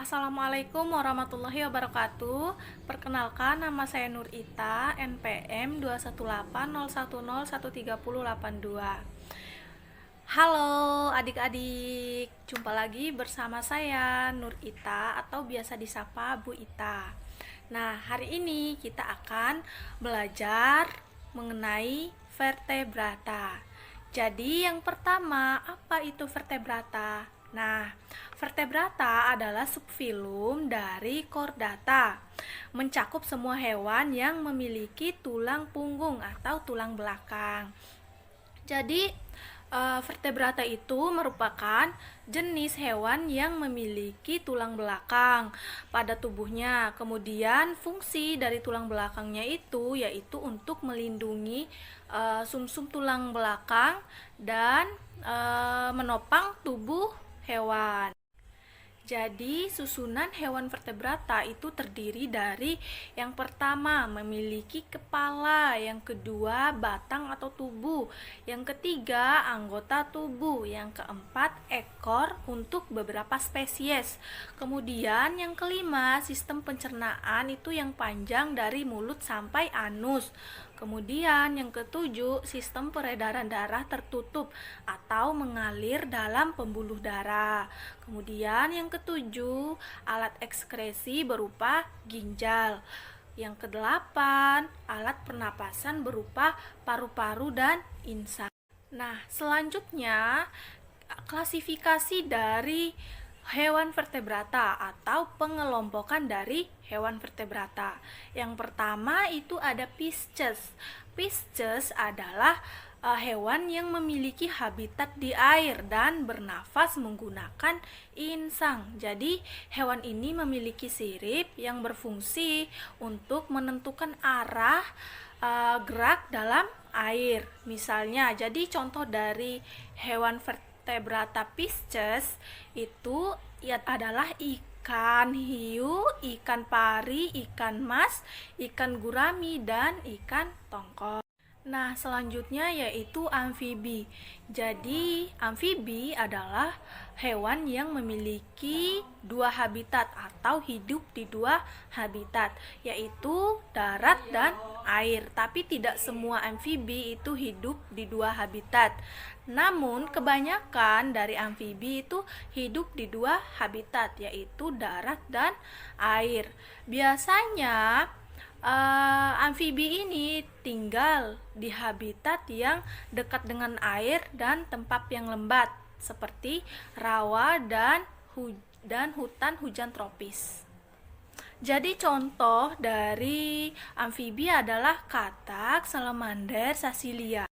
Assalamualaikum warahmatullahi wabarakatuh. Perkenalkan, nama saya Nur Ita, NPM 21801013082. Halo adik-adik, jumpa lagi bersama saya Nur Ita atau biasa disapa Bu Ita. Nah, hari ini kita akan belajar mengenai vertebrata. Jadi yang pertama, apa itu vertebrata? Nah, vertebrata adalah subfilum dari Chordata, mencakup semua hewan yang memiliki tulang punggung atau tulang belakang. Jadi, vertebrata itu merupakan jenis hewan yang memiliki tulang belakang pada tubuhnya. Kemudian, fungsi dari tulang belakangnya itu yaitu untuk melindungi sumsum tulang belakang dan menopang tubuh hewan. Jadi, susunan hewan vertebrata itu terdiri dari yang pertama memiliki kepala, yang kedua batang atau tubuh, yang ketiga anggota tubuh, yang keempat ekor untuk beberapa spesies. Kemudian yang kelima sistem pencernaan itu yang panjang dari mulut sampai anus. Kemudian yang ketujuh sistem peredaran darah tertutup atau mengalir dalam pembuluh darah. Kemudian yang ketujuh alat ekskresi berupa ginjal. Yang kedelapan alat pernapasan berupa paru-paru dan insang. Nah, selanjutnya klasifikasi dari hewan vertebrata atau pengelompokan dari hewan vertebrata. Yang pertama itu ada Pisces. Pisces adalah hewan yang memiliki habitat di air dan bernafas menggunakan insang. Jadi, hewan ini memiliki sirip yang berfungsi untuk menentukan arah gerak dalam air. Misalnya, jadi contoh dari hewan vertebrata Pisces itu adalah ikan hiu, ikan pari, ikan mas, ikan gurami, dan ikan tongkol. Nah, selanjutnya yaitu amfibi. Jadi, amfibi adalah hewan yang memiliki dua habitat atau hidup di dua habitat, yaitu darat dan air. Tapi tidak semua amfibi itu hidup di dua habitat. Namun, kebanyakan dari amfibi itu hidup di dua habitat, yaitu darat dan air. Biasanya amfibi ini tinggal di habitat yang dekat dengan air dan tempat yang lembat seperti rawa dan hutan hujan tropis. Jadi contoh dari amfibi adalah katak, salamander, sasilia.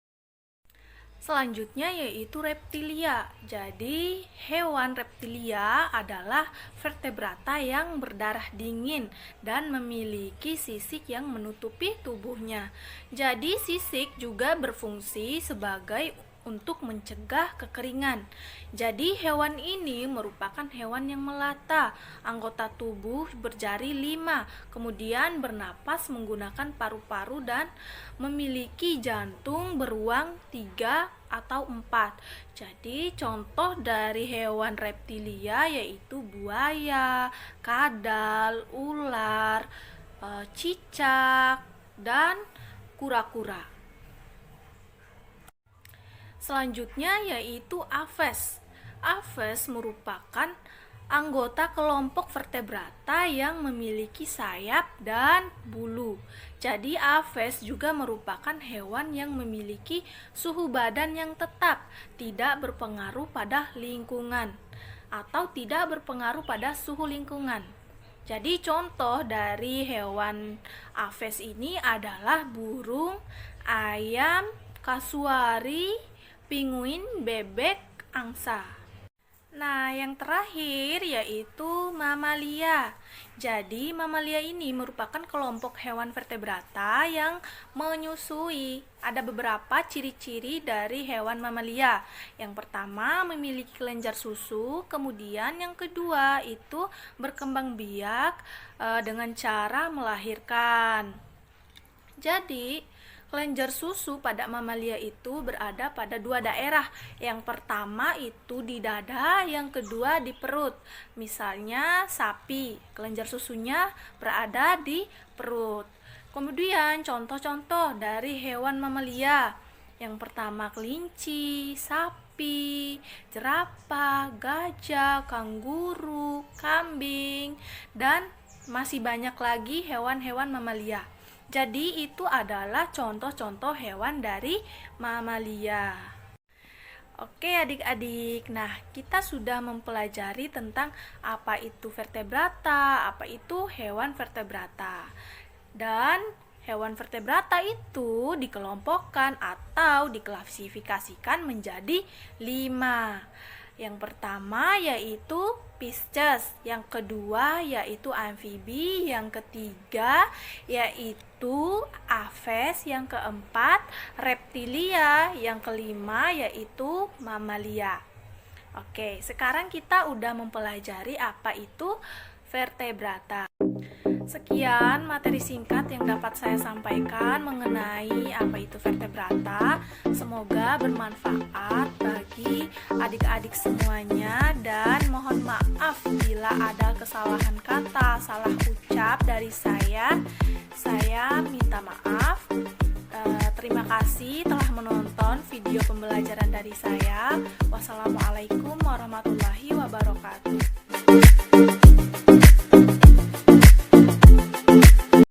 Selanjutnya yaitu reptilia. Jadi hewan reptilia adalah vertebrata yang berdarah dingin dan memiliki sisik yang menutupi tubuhnya. Jadi sisik juga berfungsi sebagai untuk mencegah kekeringan. Jadi hewan ini merupakan hewan yang melata, anggota tubuh berjari 5, kemudian bernapas menggunakan paru-paru dan memiliki jantung beruang 3 atau 4. Jadi contoh dari hewan reptilia yaitu buaya, kadal, ular, cicak, dan kura-kura. Selanjutnya yaitu Aves. Aves merupakan anggota kelompok vertebrata yang memiliki sayap dan bulu. Jadi Aves juga merupakan hewan yang memiliki suhu badan yang tetap, tidak berpengaruh pada lingkungan atau tidak berpengaruh pada suhu lingkungan. Jadi contoh dari hewan Aves ini adalah burung, ayam, kasuari, penguin, bebek, angsa. Nah, yang terakhir yaitu mamalia. Jadi, mamalia ini merupakan kelompok hewan vertebrata yang menyusui. Ada beberapa ciri-ciri dari hewan mamalia. Yang pertama, memiliki kelenjar susu. Kemudian yang kedua itu berkembang biak dengan cara melahirkan. Jadi, Kelenjar susu pada mamalia itu berada pada dua daerah. Yang pertama itu di dada, yang kedua di perut. Misalnya sapi, kelenjar susunya berada di perut. Kemudian contoh-contoh dari hewan mamalia. Yang pertama kelinci, sapi, jerapah, gajah, kanguru, kambing, dan masih banyak lagi hewan-hewan mamalia. Jadi itu adalah contoh-contoh hewan dari mamalia. Oke adik-adik, nah kita sudah mempelajari tentang apa itu vertebrata, apa itu hewan vertebrata. Dan hewan vertebrata itu dikelompokkan atau diklasifikasikan menjadi 5. Yang pertama yaitu Pisces, yang kedua yaitu amfibi, yang ketiga yaitu aves, yang keempat reptilia, yang kelima yaitu mamalia. Oke, sekarang kita udah mempelajari apa itu vertebrata. Sekian materi singkat yang dapat saya sampaikan mengenai apa itu vertebrata. Semoga bermanfaat bagi adik-adik semuanya dan mohon maaf bila ada kesalahan kata, salah ucap dari saya. Saya minta maaf. Terima kasih telah menonton video pembelajaran dari saya. Wassalamualaikum warahmatullahi wabarakatuh.